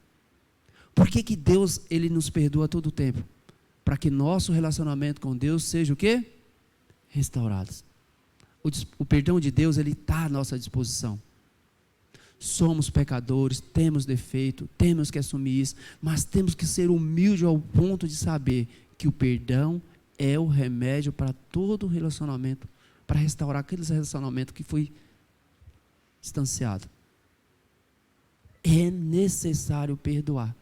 [SPEAKER 13] Por que Deus ele nos perdoa todo o tempo? Para que nosso relacionamento com Deus seja o quê? Restaurado. O perdão de Deus ele está à nossa disposição. Somos pecadores, temos defeito, temos que assumir isso, mas temos que ser humildes ao ponto de saber que o perdão é o remédio para todo relacionamento, para restaurar aqueles relacionamentos que foi distanciado. É necessário perdoar,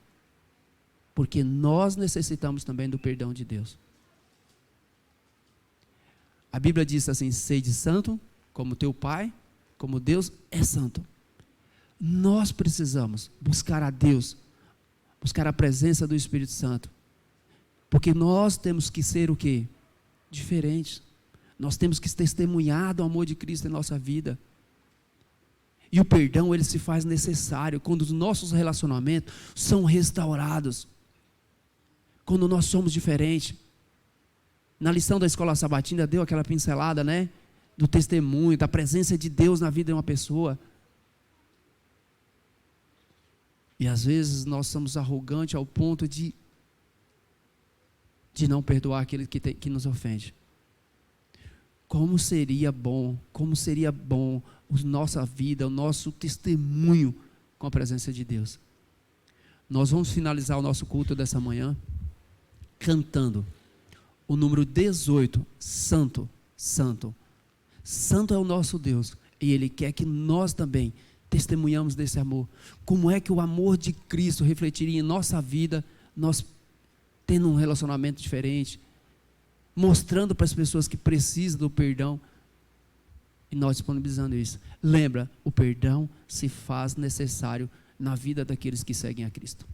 [SPEAKER 13] porque nós necessitamos também do perdão de Deus. A Bíblia diz assim: sede santo, como teu Pai, como Deus é santo. Nós precisamos buscar a Deus, buscar a presença do Espírito Santo, porque nós temos que ser o quê? Diferentes. Nós temos que testemunhar do amor de Cristo em nossa vida. E o perdão, ele se faz necessário quando os nossos relacionamentos são restaurados. Quando nós somos diferentes. Na lição da escola sabatina deu aquela pincelada, né? Do testemunho, da presença de Deus na vida de uma pessoa. E às vezes nós somos arrogantes ao ponto de não perdoar aquele que nos ofende. Como seria bom a nossa vida, o nosso testemunho com a presença de Deus. Nós vamos finalizar o nosso culto dessa manhã cantando o número 18, Santo, Santo. Santo é o nosso Deus e Ele quer que nós também testemunhamos desse amor. Como é que o amor de Cristo refletiria em nossa vida, nós tendo um relacionamento diferente, mostrando para as pessoas que precisam do perdão e nós disponibilizando isso. Lembra, o perdão se faz necessário na vida daqueles que seguem a Cristo.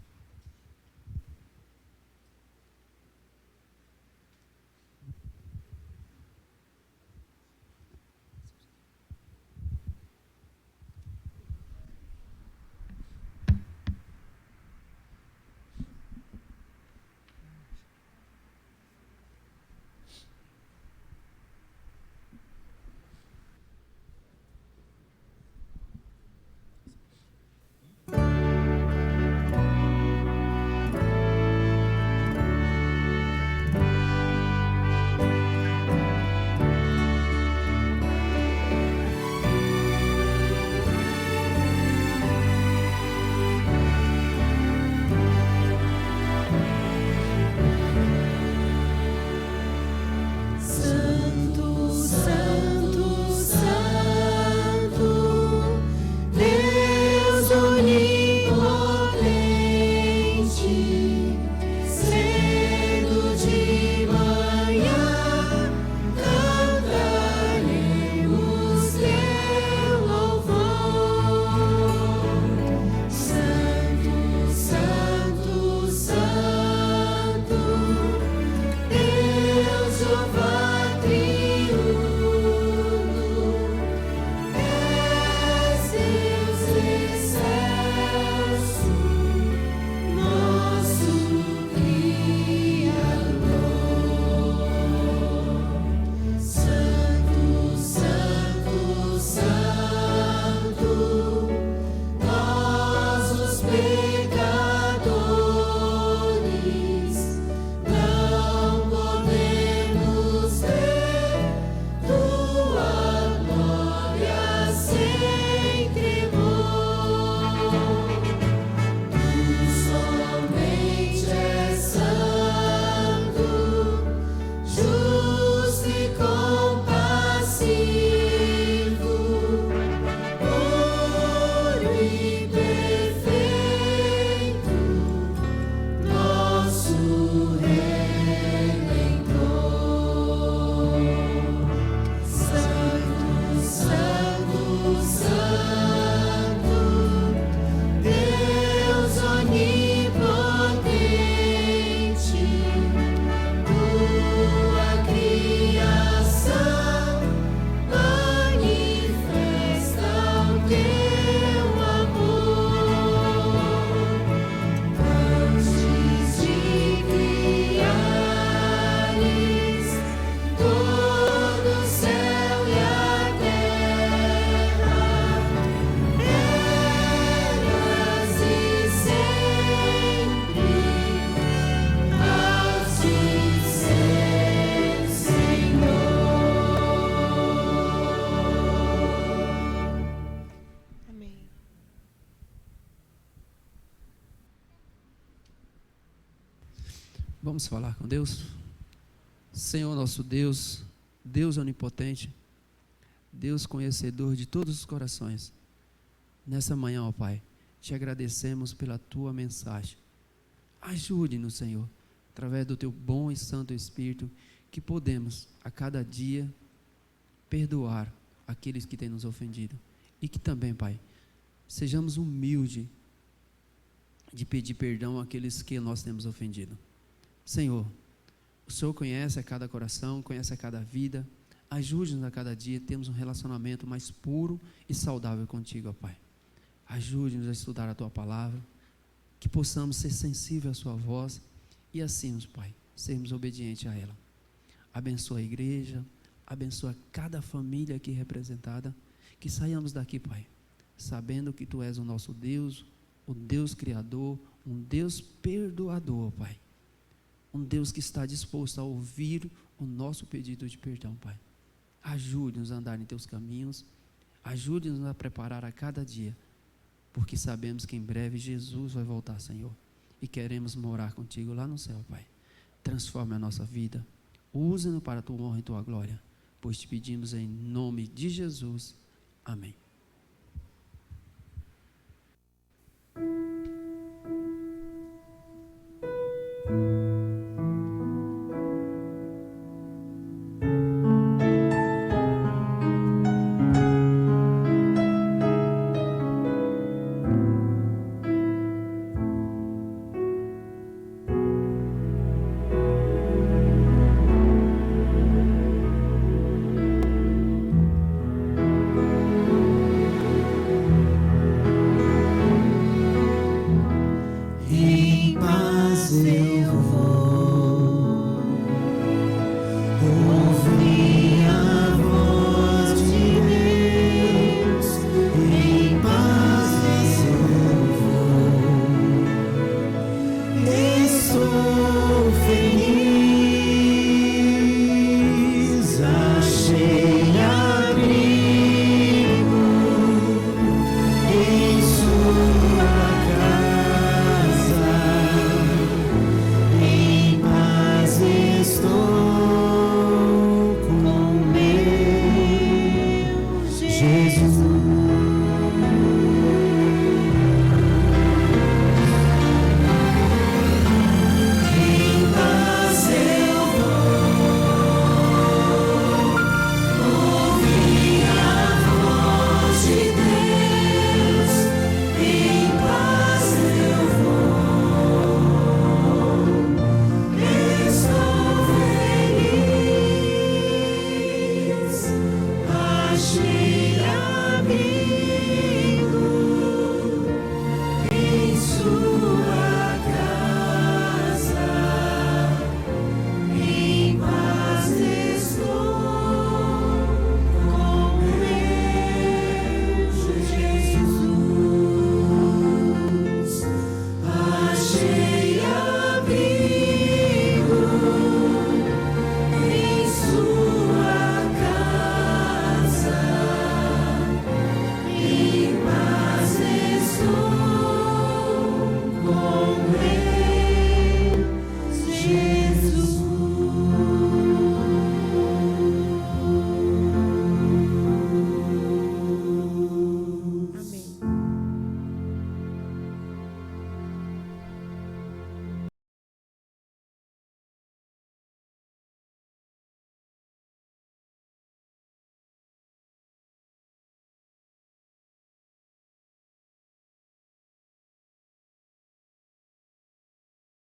[SPEAKER 13] Vamos falar com Deus? Senhor nosso Deus, Deus onipotente, Deus conhecedor de todos os corações, nessa manhã, ó Pai, te agradecemos pela tua mensagem. Ajude-nos, Senhor, através do teu bom e santo Espírito, que podemos a cada dia perdoar aqueles que têm nos ofendido. E que também, Pai, sejamos humildes de pedir perdão àqueles que nós temos ofendido. Senhor, o Senhor conhece a cada coração, conhece a cada vida. Ajude-nos a cada dia, temos um relacionamento mais puro e saudável contigo, ó Pai. Ajude-nos a estudar a tua palavra, que possamos ser sensíveis à sua voz e assim, Pai, sermos obedientes a ela. Abençoa a igreja, abençoa cada família aqui representada, que saiamos daqui, Pai, sabendo que tu és o nosso Deus, o Deus Criador, um Deus perdoador, Pai. Um Deus que está disposto a ouvir o nosso pedido de perdão, Pai. Ajude-nos a andar em teus caminhos, ajude-nos a preparar a cada dia, porque sabemos que em breve Jesus vai voltar, Senhor, e queremos morar contigo lá no céu, Pai. Transforme a nossa vida, use-nos para a tua honra e tua glória, pois te pedimos em nome de Jesus. Amém.